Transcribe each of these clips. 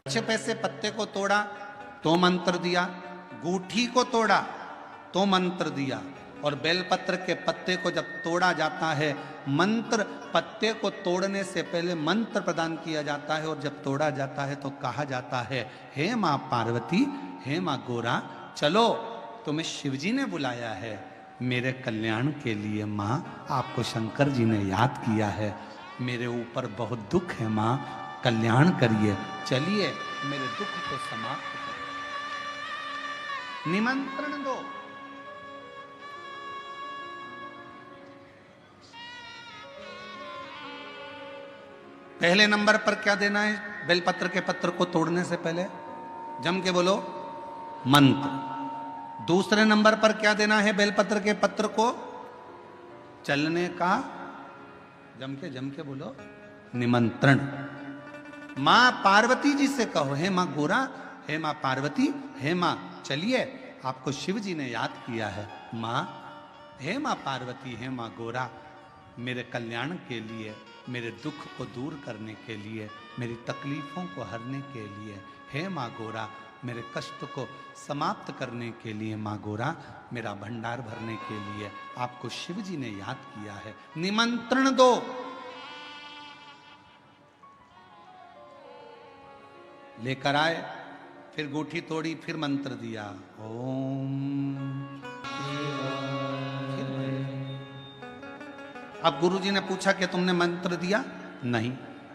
अच्छे पैसे पत्ते को तोड़ा तो मंत्र दिया, गूठी को तोड़ा तो मंत्र दिया, और बेलपत्र के पत्ते को जब तोड़ा जाता है, मंत्र पत्ते को तोड़ने से पहले मंत्र प्रदान किया जाता है, और जब तोड़ा जाता है तो कहा जाता है, हे मां पार्वती, हे मां गोरा, चलो तुम्हें शिवजी ने बुलाया है मेरे कल्याण के लिए। मां, आपको शंकर जी ने याद किया है, मेरे ऊपर बहुत दुख है मां, कल्याण करिए, चलिए मेरे दुख को समाप्त करो, निमंत्रण दो। पहले नंबर पर क्या देना है बेलपत्र के पत्र को तोड़ने से पहले? जम के बोलो, मंत्र। दूसरे नंबर पर क्या देना है बेलपत्र के पत्र को चलने का? जम के बोलो, निमंत्रण। मां पार्वती जी से कहो, हे मां गोरा, हे मां पार्वती, हे मां चलिए, आपको शिव जी ने याद किया है। मां, हे मां पार्वती, हे मां गोरा, मेरे कल्याण के लिए, मेरे दुख को दूर करने के लिए, मेरी तकलीफों को हरने के लिए, हे मां गोरा, मेरे कष्ट को समाप्त करने के लिए, मां गोरा, मेरा भंडार भरने के लिए आपको शिव जी ने याद किया है, निमंत्रण दो। लेकर आए, फिर गूठी तोड़ी, फिर मंत्र दिया, ओम। अब गुरुजी ने पूछा कि तुमने मंत्र दिया? नहीं।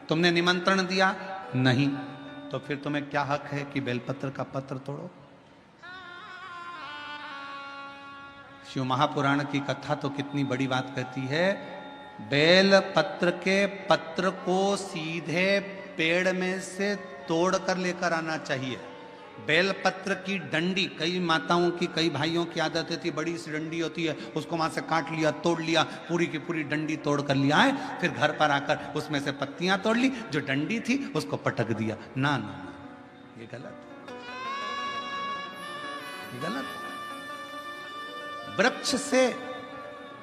तुमने निमंत्रण दिया? नहीं। तो फिर तुम्हें क्या हक है कि बेलपत्र का पत्र तोड़ो? शिव महापुराण की कथा तो कितनी बड़ी बात कहती है, बेलपत्र के पत्र को सीधे पेड़ में से तोड़ कर लेकर आना चाहिए। बेलपत्र की डंडी, कई माताओं की, कई भाइयों की आदत थी, बड़ी सी डंडी होती है, उसको वहां से काट लिया, तोड़ लिया, पूरी की पूरी डंडी तोड़ कर लिया है, फिर घर पर आकर उसमें से पत्तियां तोड़ ली, जो डंडी थी उसको पटक दिया। ना ना ना, ये गलत, ये गलत। वृक्ष से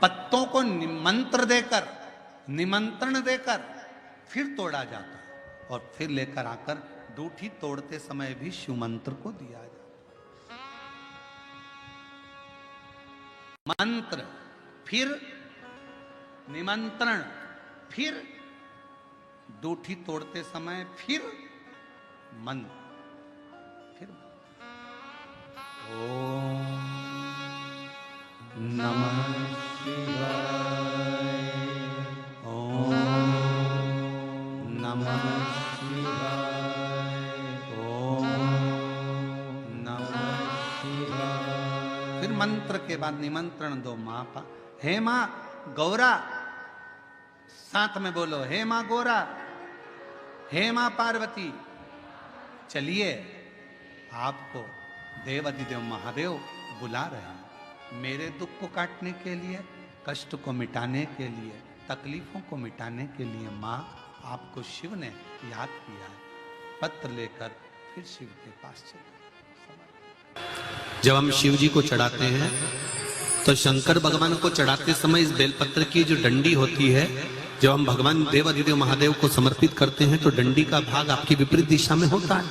पत्तों को निमंत्रण देकर फिर तोड़ा जाता, और फिर लेकर आकर दूठी तोड़ते समय भी शिव मंत्र को दिया जाता। मंत्र, फिर निमंत्रण, फिर दूठी तोड़ते समय फिर मंत्र, फिर ओम नमः शिवाय, ओम नमः मंत्र के बाद निमंत्रण दो। मां पा, हे मां गौरा, साथ में बोलो, हे मां गोरा, हे मां पार्वती, चलिए आपको देव अधिदेव महादेव बुला रहे हैं मेरे दुख को काटने के लिए, कष्ट को मिटाने के लिए, तकलीफों को मिटाने के लिए। मां, आपको शिव ने याद किया है। पत्र लेकर फिर शिव के पास चले। जब हम शिव जी को चढ़ाते हैं तो शंकर भगवान को चढ़ाते समय इस बेलपत्र की जो डंडी होती है, जब हम भगवान देव अधिदेव महादेव को समर्पित करते हैं तो डंडी का भाग आपकी विपरीत दिशा में होता है।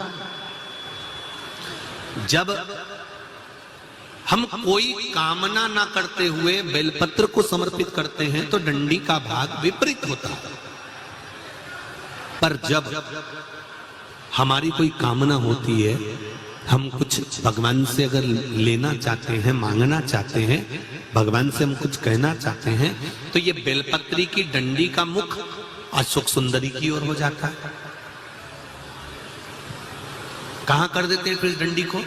जब हम कोई कामना ना करते हुए बेलपत्र को समर्पित करते हैं तो डंडी का भाग विपरीत होता है। पर जब हमारी कोई कामना होती है, हम कुछ भगवान से अगर लेना चाहते हैं, मांगना चाहते हैं, भगवान से हम कुछ कहना चाहते हैं, तो ये बेलपत्री की डंडी का मुख अशोक सुंदरी की ओर हो जाता है। कहां कर देते हैं फिर इस डंडी को?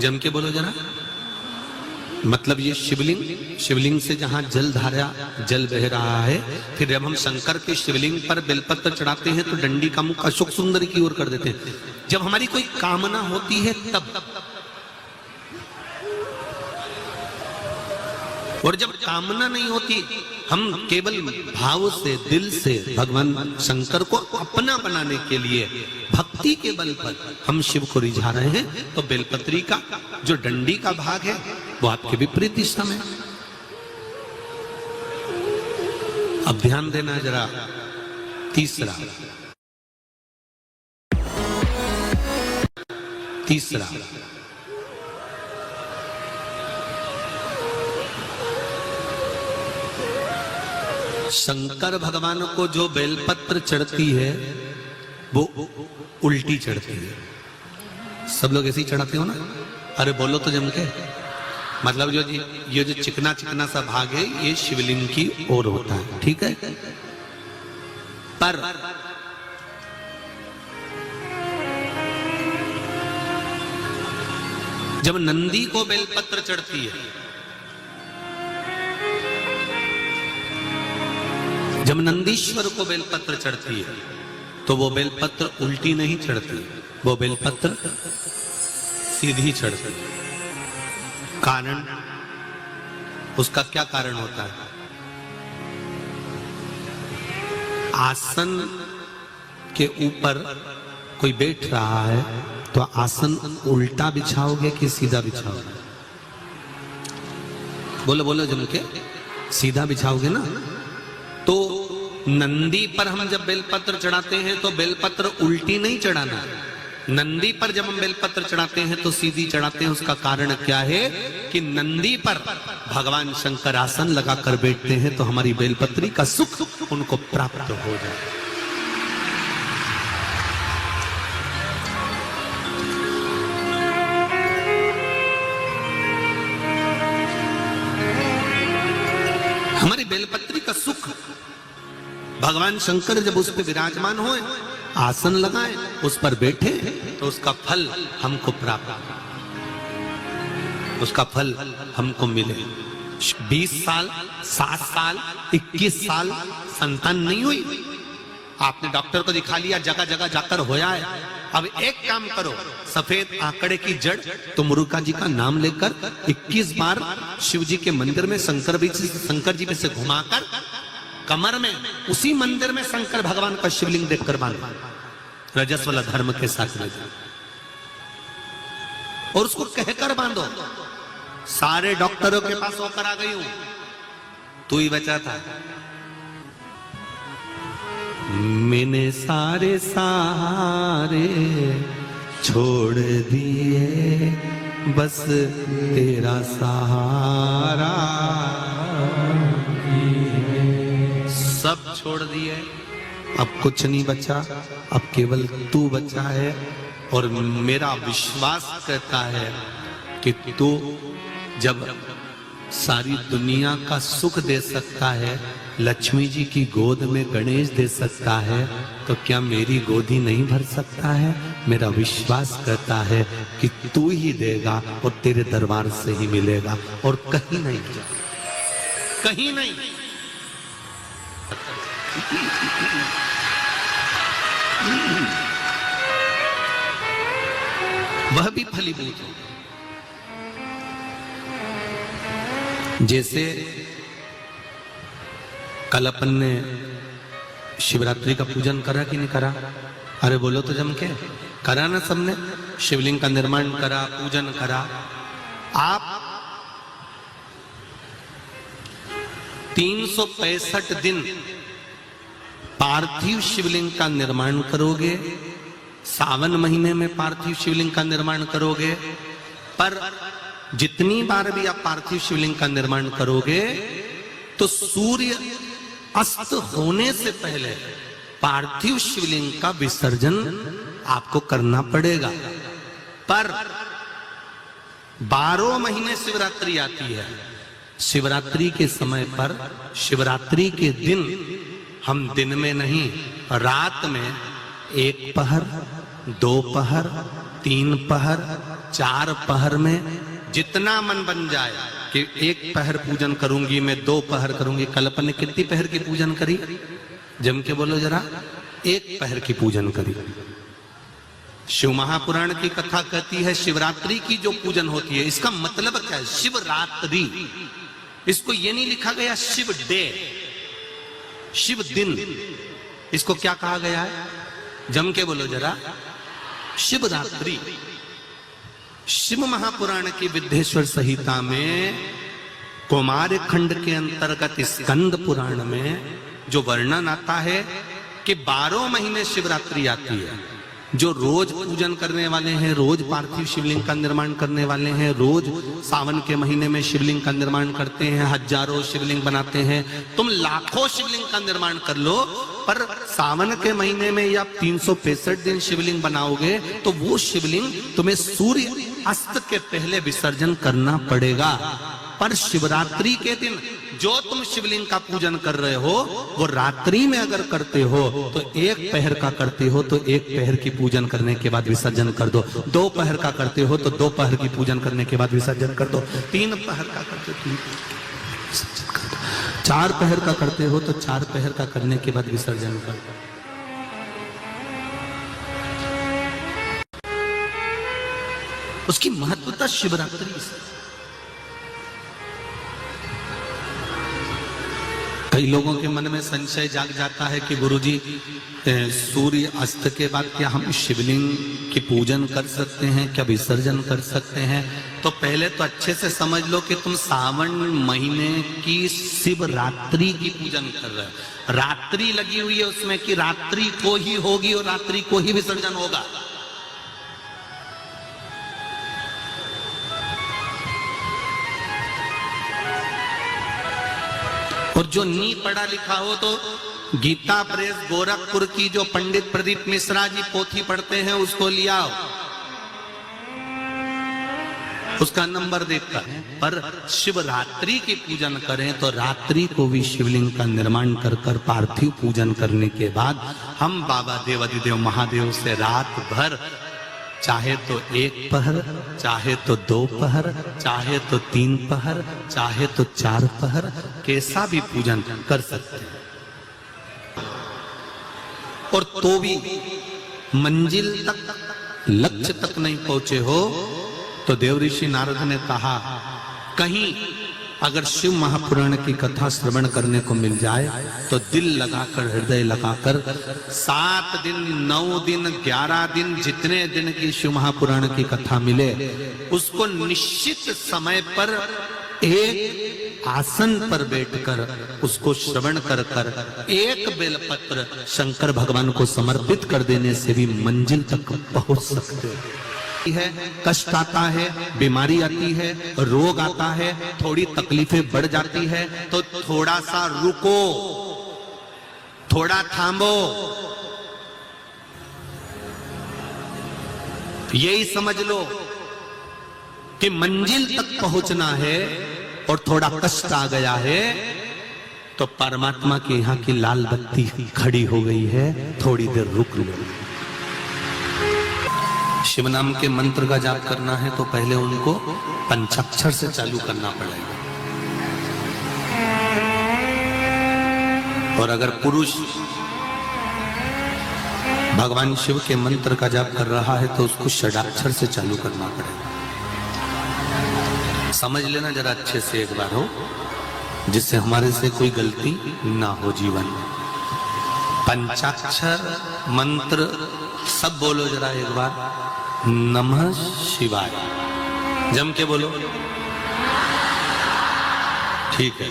जम के बोलो जरा। मतलब ये शिवलिंग से जहां जल बह रहा है, फिर जब हम शंकर के शिवलिंग पर बेलपत्र चढ़ाते हैं तो डंडी का मुख अशोक सुंदरी की ओर कर देते हैं। जब हमारी कोई कामना होती है तब, और जब कामना नहीं होती, हम केवल भाव से, दिल से भगवान शंकर को अपना बनाने के लिए भक्ति के बल पर हम शिव को रिझा रहे हैं, तो बेलपत्री का जो डंडी का भाग है वो आपके विपरीत दिशा में। अब ध्यान देना जरा। तीसरा, तीसरा, शंकर भगवान को जो बेलपत्र चढ़ती है वो उल्टी चढ़ती है। सब लोग ऐसे ही चढ़ाते हो ना? अरे बोलो तो जम के। मतलब जो ये जो चिकना चिकना सा भाग है ये शिवलिंग की ओर होता है, ठीक है। पर जब नंदी को बेलपत्र चढ़ती है, जब नंदीश्वर को बेलपत्र चढ़ती है तो वो बेलपत्र उल्टी नहीं चढ़ती, वो बेलपत्र सीधी चढ़ती। कारण, उसका क्या कारण होता है? आसन के ऊपर कोई बैठ रहा है तो आसन उल्टा बिछाओगे कि सीधा बिछाओगे? बोलो बोलो जम के, सीधा बिछाओगे ना। तो नंदी पर हम जब बेलपत्र चढ़ाते हैं तो बेलपत्र उल्टी नहीं चढ़ाना। नंदी पर जब हम बेलपत्र चढ़ाते हैं तो सीधी चढ़ाते हैं। उसका कारण क्या है कि नंदी पर भगवान शंकर आसन लगाकर बैठते हैं तो हमारी बेलपत्री का सुख उनको प्राप्त हो जाए। हमारी बेलपत्री का सुख भगवान शंकर जब उस पर विराजमान होए, आसन लगाए, उस पर बैठे तो उसका फल हमको प्राप्त, उसका फल हमको मिले। 20 साल, 7 साल, 21 साल संतान नहीं हुई, आपने डॉक्टर को दिखा लिया, जगह जगह जाकर होया है। अब एक काम करो, सफेद आंकड़े की जड़ तो मुरुका जी का नाम लेकर 21 बार शिव जी के मंदिर में शंकर जी में से घुमाकर कमर में उसी मंदिर में शंकर भगवान का शिवलिंग देखकर बांधो, रजस्वला धर्म के साथ में, और उसको कहकर बांधो, सारे डॉक्टरों के पास होकर आ गई हूं, तू ही बचा था। मैंने सारे सारे छोड़ दिए, बस तेरा सहारा, सब छोड़ दिए, अब कुछ नहीं बचा, अब केवल तू बचा है। और मेरा विश्वास कहता है कि तू जब सारी दुनिया का सुख दे सकता है, लक्ष्मी जी की गोद में गणेश दे सकता है, तो क्या मेरी गोदी नहीं भर सकता है? मेरा विश्वास कहता है कि तू ही देगा और तेरे दरबार से ही मिलेगा और कहीं नहीं, कहीं नहीं। वह भी फलीभूत हो। जैसे कल अपन ने शिवरात्रि का पूजन करा कि नहीं करा? अरे बोलो तो जम के, करा ना सबने? शिवलिंग का निर्माण करा, पूजन करा। आप 365 दिन पार्थिव शिवलिंग का निर्माण करोगे, सावन महीने में पार्थिव शिवलिंग का निर्माण करोगे, पर जितनी बार भी आप पार्थिव शिवलिंग का निर्माण करोगे तो सूर्य अस्त होने से पहले पार्थिव शिवलिंग का विसर्जन आपको करना पड़ेगा। पर 12 महीने शिवरात्रि आती है, शिवरात्रि के समय पर, शिवरात्रि के दिन हम दिन में नहीं, रात में 1 पहर, 2 पहर, 3 पहर, 4 पहर में जितना मन बन जाए कि 1 पहर पूजन करूंगी मैं, 2 पहर करूंगी। कल अपन ने कितनी पहर की पूजन करी? जम के बोलो जरा। 1 पहर की पूजन करी। शिव महापुराण की कथा कहती है शिवरात्रि की जो पूजन होती है, इसका मतलब क्या है? शिवरात्रि, इसको ये नहीं लिखा गया शिव डे, शिव दिन, इसको क्या कहा गया है? जम के बोलो जरा। शिवरात्रि। शिव महापुराण की विद्येश्वर संहिता में कुमार खंड के अंतर्गत स्कंद पुराण में जो वर्णन आता है कि 12 महीने शिवरात्रि आती है, जो रोज पूजन करने वाले हैं, रोज पार्थिव शिवलिंग का निर्माण करने वाले हैं, रोज सावन के महीने में शिवलिंग का निर्माण करते हैं, हजारों शिवलिंग बनाते हैं, तुम लाखों शिवलिंग का निर्माण कर लो, पर सावन के महीने में या 365 दिन शिवलिंग बनाओगे तो वो शिवलिंग तुम्हें सूर्य अस्त के पहले विसर्जन करना पड़ेगा। पर शिवरात्रि के दिन जो तुम शिवलिंग का पूजन कर रहे हो वो रात्रि में अगर करते हो तो एक पहर का करते हो तो एक पहर की पूजन करने के बाद विसर्जन कर दो, 2 पहर का करते हो तो 2 पहर की पूजन करने के बाद विसर्जन कर दो, 3 पहर का करते हो 4 पहर का करते हो तो 4 पहर का करने के बाद विसर्जन कर दो। उसकी महत्वता शिवरात्रि से। कई लोगों के मन में संशय जाग जाता है कि गुरुजी सूर्य अस्त के बाद क्या हम शिवलिंग की पूजन कर सकते हैं, क्या विसर्जन कर सकते हैं? तो पहले तो अच्छे से समझ लो कि तुम सावन महीने की शिवरात्रि की पूजन कर रहे हो। रात्रि लगी हुई है उसमें कि रात्रि को ही होगी और रात्रि को ही विसर्जन होगा। और जो नी पढ़ा लिखा हो तो गीता प्रेस गोरखपुर की जो पंडित प्रदीप मिश्रा जी पोथी पढ़ते हैं उसको लिया, उसका नंबर देखकर। पर शिवरात्रि की पूजन करें तो रात्रि को भी शिवलिंग का निर्माण कर कर पार्थिव पूजन करने के बाद हम बाबा देवाधिदेव महादेव से रात भर चाहे तो 1 पहर, चाहे तो 2 पहर, चाहे तो 3 पहर, चाहे तो 4 पहर, कैसा भी पूजन कर सकते हैं। और तो भी मंजिल तक, लक्ष्य तक नहीं पहुंचे हो तो देवऋषि नारद ने कहा कहीं अगर शिव महापुराण की कथा श्रवण करने को मिल जाए तो दिल लगाकर, हृदय लगाकर 7 दिन, 9 दिन, 11 दिन, जितने दिन की शिव महापुराण की कथा मिले उसको निश्चित समय पर एक आसन पर बैठकर उसको श्रवण कर कर 1 बेलपत्र शंकर भगवान को समर्पित कर देने से भी मंजिल तक पहुंच सकते है। कष्ट आता है, बीमारी आती है, रोग आता है, थोड़ी तकलीफें बढ़ जाती है तो थोड़ा सा रुको, थोड़ा थामो, यही समझ लो कि मंजिल तक पहुंचना है और थोड़ा कष्ट आ गया है तो परमात्मा के यहाँ की लाल बत्ती खड़ी हो गई है, थोड़ी देर रुक लो। शिव नाम के मंत्र का जाप करना है तो पहले उनको पंचाक्षर से चालू करना पड़ेगा। और अगर पुरुष भगवान शिव के मंत्र का जाप कर रहा है तो उसको षडाक्षर से चालू करना पड़ेगा। समझ लेना जरा अच्छे से एक बार हो, जिससे हमारे से कोई गलती ना हो जीवन में। पंचाक्षर मंत्र सब बोलो जरा एक बार, नमः शिवाय, जम के बोलो, ठीक है।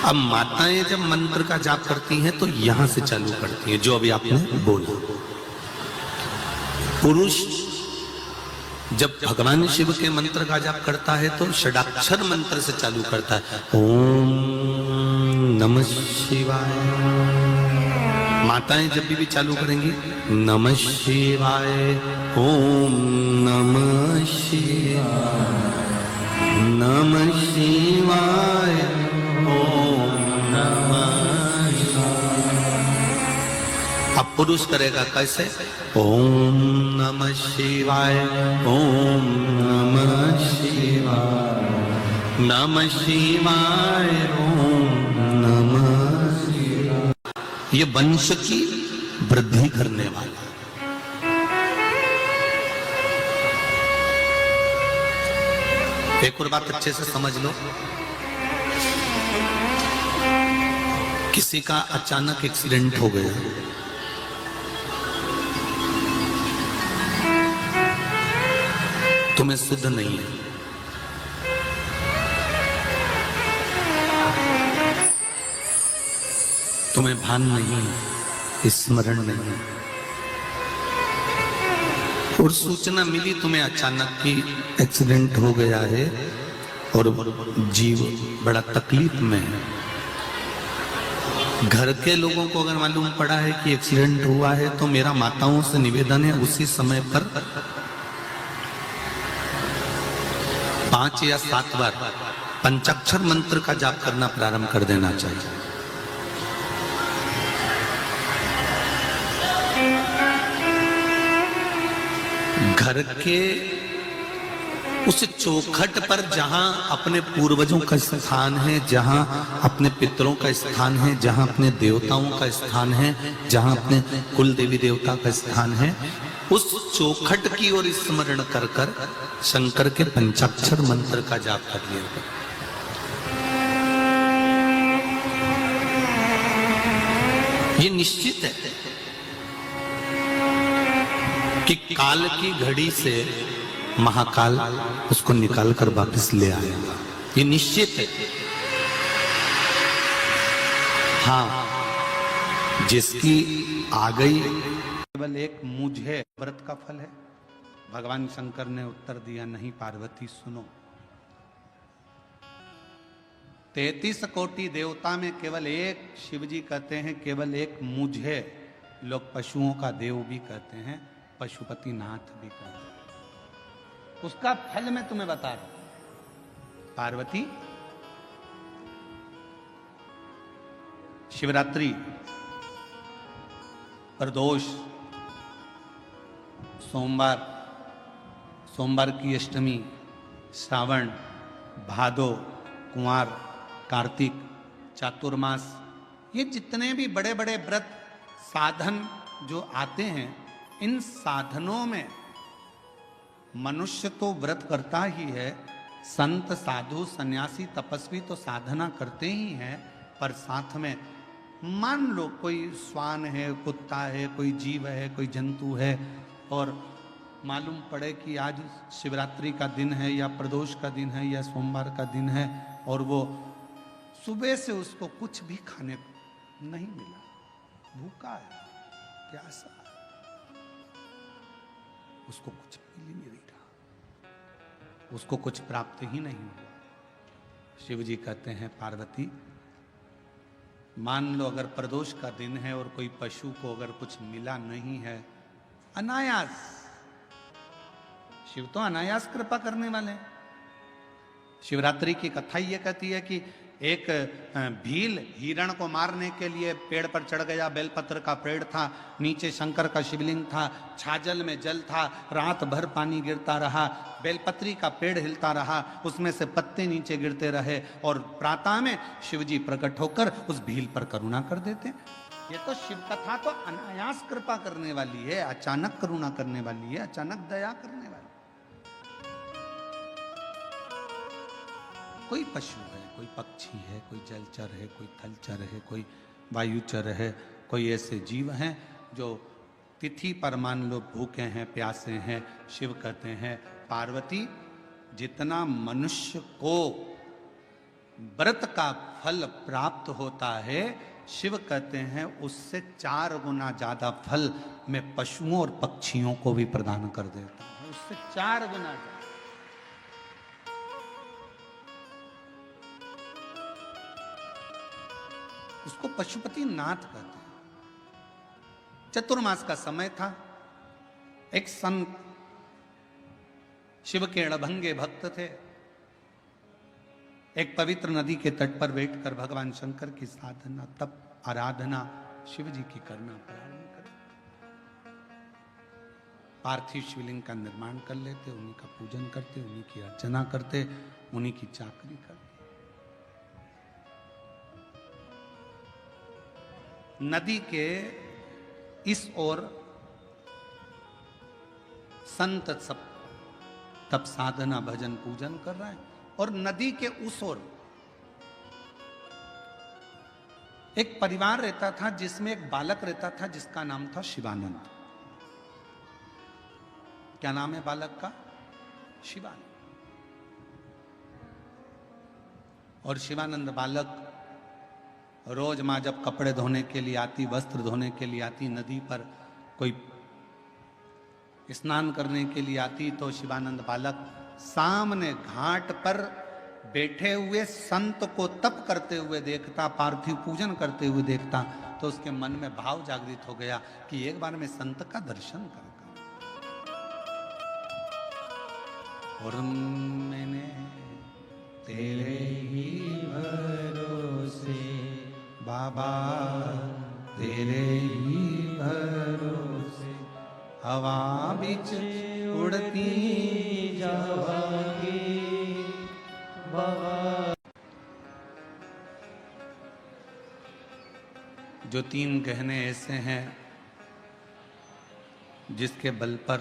अब माताएं जब मंत्र का जाप करती हैं तो यहां से चालू करती हैं, जो अभी आपने बोला। पुरुष जब भगवान शिव के मंत्र का जाप करता है तो षडाक्षर मंत्र से चालू करता है, ओम नमः शिवाय। माताएं जब भी चालू करेंगी नमः शिवाय, ओम नमः शिवाय, नमः शिवाय, ओम नमः शिवाय। अब पुरुष करेगा कैसे, ओम नमः शिवाय, ओम नमः शिवाय, नमः शिवाय, ओम नमः। ये वंश की वृद्धि करने वाला। एक और बात अच्छे से समझ लो, किसी का अचानक एक्सीडेंट हो गया, तुम्हें शुद्ध नहीं है, तुम्हें भान नहीं है, स्मरण नहीं है, और सूचना मिली तुम्हें अचानक कि एक्सीडेंट हो गया है और जीव बड़ा तकलीफ में है। घर के लोगों को अगर मालूम पड़ा है कि एक्सीडेंट हुआ है तो मेरा माताओं से निवेदन है उसी समय पर 5 या 7 बार पंचाक्षर मंत्र का जाप करना प्रारंभ कर देना चाहिए। घर के उस चौखट पर जहां अपने पूर्वजों का स्थान है, जहां अपने पितरों का स्थान है, जहां अपने देवताओं का स्थान है, जहां अपने कुल देवी देवता का स्थान है, उस चौखट की ओर स्मरण कर कर शंकर के पंचाक्षर मंत्र का जाप कर लिया। ये निश्चित है कि काल की घड़ी से महाकाल उसको निकाल कर वापस ले आएगा, ये निश्चित है। हाँ, जिसकी आ गई केवल एक मुझे व्रत का फल है। भगवान शंकर ने उत्तर दिया, नहीं पार्वती सुनो, 33 कोटि देवता में केवल एक शिवजी कहते हैं, केवल एक मुझे लोग पशुओं का देव भी कहते हैं, पशुपति नाथ भी कहते हैं। उसका फल मैं तुम्हें बता रहा हूं। पार्वती, शिवरात्रि, प्रदोष, सोमवार की अष्टमी, श्रावण, भादो, कुंवार, कार्तिक, चातुर्मास, ये जितने भी बड़े बड़े व्रत साधन जो आते हैं, इन साधनों में मनुष्य तो व्रत करता ही है, संत, साधु, सन्यासी, तपस्वी तो साधना करते ही हैं, पर साथ में मान लो कोई श्वान है, कुत्ता है, कोई जीव है, कोई जंतु है, और मालूम पड़े कि आज शिवरात्रि का दिन है या प्रदोष का दिन है या सोमवार का दिन है, और वो सुबह से उसको कुछ भी खाने को नहीं मिला, भूखा है, प्यासा है, उसको कुछ मिल ही नहीं रहा, उसको कुछ प्राप्त ही नहीं हुआ। शिव जी कहते हैं, पार्वती मान लो अगर प्रदोष का दिन है और कोई पशु को अगर कुछ मिला नहीं है, अनायास, शिव तो अनायास कृपा करने वाले हैं। शिवरात्रि की कथा ये कहती है कि एक भील हिरण को मारने के लिए पेड़ पर चढ़ गया, बेलपत्र का पेड़ था, नीचे शंकर का शिवलिंग था, छाजल में जल था, रात भर पानी गिरता रहा, बेलपत्री का पेड़ हिलता रहा, उसमें से पत्ते नीचे गिरते रहे, और प्रातः में शिवजी प्रकट होकर उस भील पर करुणा कर देते। ये तो शिव कथा तो अनायास कृपा करने वाली है, अचानक करुणा करने वाली है, अचानक दया करने वाली। कोई पशु है, कोई पक्षी है, कोई जलचर है, कोई थलचर है, कोई वायुचर है, कोई ऐसे जीव हैं जो तिथि पर मान लो भूखे हैं, प्यासे हैं, शिव कहते हैं, पार्वती जितना मनुष्य को व्रत का फल प्राप्त होता है, शिव कहते हैं उससे 4 गुना ज्यादा फल मैं पशुओं और पक्षियों को भी प्रदान कर देता हूं, उससे 4 गुना ज्यादा। उसको पशुपति नाथ कहते हैं। चतुर्मास का समय था, एक संत शिव के अड़भंगे भक्त थे, एक पवित्र नदी के तट पर बैठकर भगवान शंकर की साधना, तप, आराधना शिव जी की करना प्रारंभ कर, पार्थिव शिवलिंग का निर्माण कर लेते, उन्हीं का पूजन करते, उन्हीं की अर्चना करते, उन्हीं की चाकरी करते। नदी के इस ओर संत सब तप, साधना, भजन, पूजन कर रहे हैं, और नदी के उस ओर एक परिवार रहता था जिसमें एक बालक रहता था जिसका नाम था शिवानंद। क्या नाम है बालक का? शिवानंद। और शिवानंद बालक रोज माँ जब कपड़े धोने के लिए आती, वस्त्र धोने के लिए आती, नदी पर कोई स्नान करने के लिए आती तो शिवानंद बालक सामने घाट पर बैठे हुए संत को तप करते हुए देखता, पार्थिव पूजन करते हुए देखता, तो उसके मन में भाव जागृत हो गया कि एक बार मैं संत का दर्शन करूंगा। और मैंने तेरे ही भरोसे बाबा, तेरे ही भरोसे हवा बिच उड़ती जावांगी बाबा। जो 3 गहने ऐसे हैं जिसके बल पर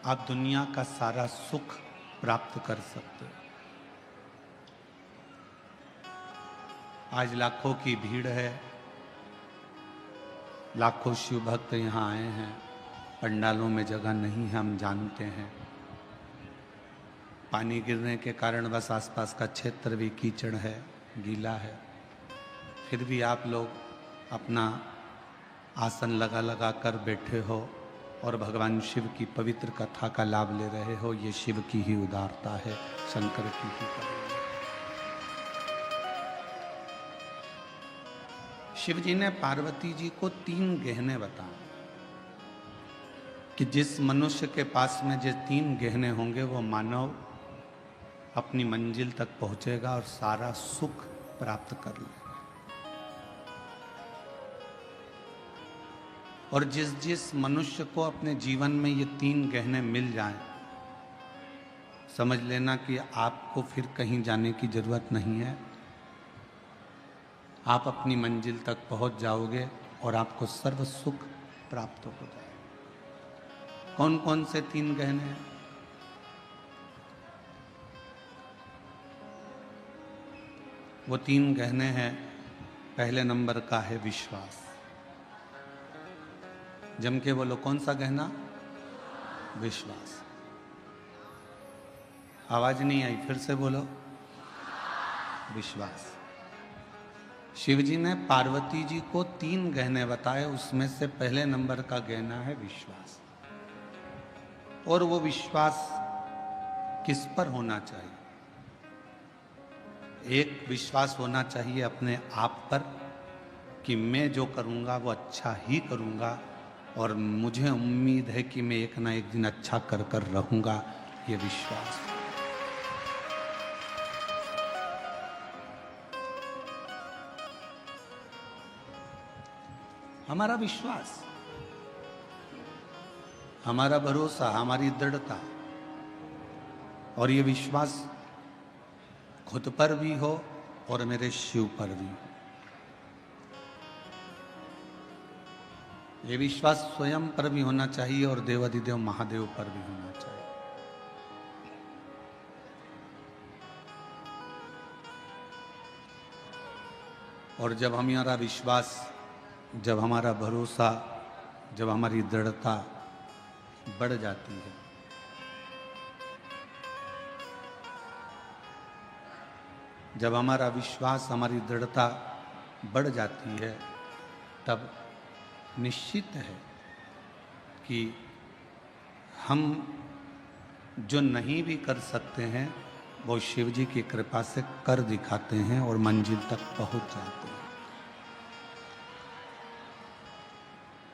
आप दुनिया का सारा सुख प्राप्त कर सकते हो। आज लाखों की भीड़ है, लाखों शिव भक्त यहाँ आए हैं, पंडालों में जगह नहीं है, हम जानते हैं। पानी गिरने के कारण बस आसपास का क्षेत्र भी कीचड़ है, गीला है, फिर भी आप लोग अपना आसन लगा लगा कर बैठे हो और भगवान शिव की पवित्र कथा का लाभ ले रहे हो। ये शिव की ही उदारता है, शंकर की ही करुणा। शिव जी ने पार्वती जी को 3 गहने बताए कि जिस मनुष्य के पास में जो 3 गहने होंगे वो मानव अपनी मंजिल तक पहुंचेगा और सारा सुख प्राप्त कर लेगा। और जिस जिस मनुष्य को अपने जीवन में ये 3 गहने मिल जाएं, समझ लेना कि आपको फिर कहीं जाने की जरूरत नहीं है, आप अपनी मंजिल तक पहुंच जाओगे और आपको सर्व सुख प्राप्त हो जाएगा। कौन कौन से 3 गहने हैं? वो 3 गहने हैं। पहले नंबर का है विश्वास। जम के बोलो, कौन सा गहना? विश्वास। आवाज नहीं आई, फिर से बोलो, विश्वास। शिव जी ने पार्वती जी को 3 गहने बताए, उसमें से पहले नंबर का गहना है विश्वास। और वो विश्वास किस पर होना चाहिए? एक विश्वास होना चाहिए अपने आप पर कि मैं जो करूँगा वो अच्छा ही करूँगा और मुझे उम्मीद है कि मैं एक ना एक दिन अच्छा कर कर रहूँगा। ये विश्वास। हमारा विश्वास, हमारा भरोसा, हमारी दृढ़ता, और ये विश्वास खुद पर भी हो और मेरे शिव पर भी हो। ये विश्वास स्वयं पर भी होना चाहिए और देवाधिदेव महादेव पर भी होना चाहिए। और जब हमारा विश्वास, जब हमारा भरोसा, जब हमारी दृढ़ता बढ़ जाती है, जब हमारा विश्वास, हमारी दृढ़ता बढ़ जाती है, तब निश्चित है कि हम जो नहीं भी कर सकते हैं वो शिव जी की कृपा से कर दिखाते हैं और मंजिल तक पहुंच जाते हैं।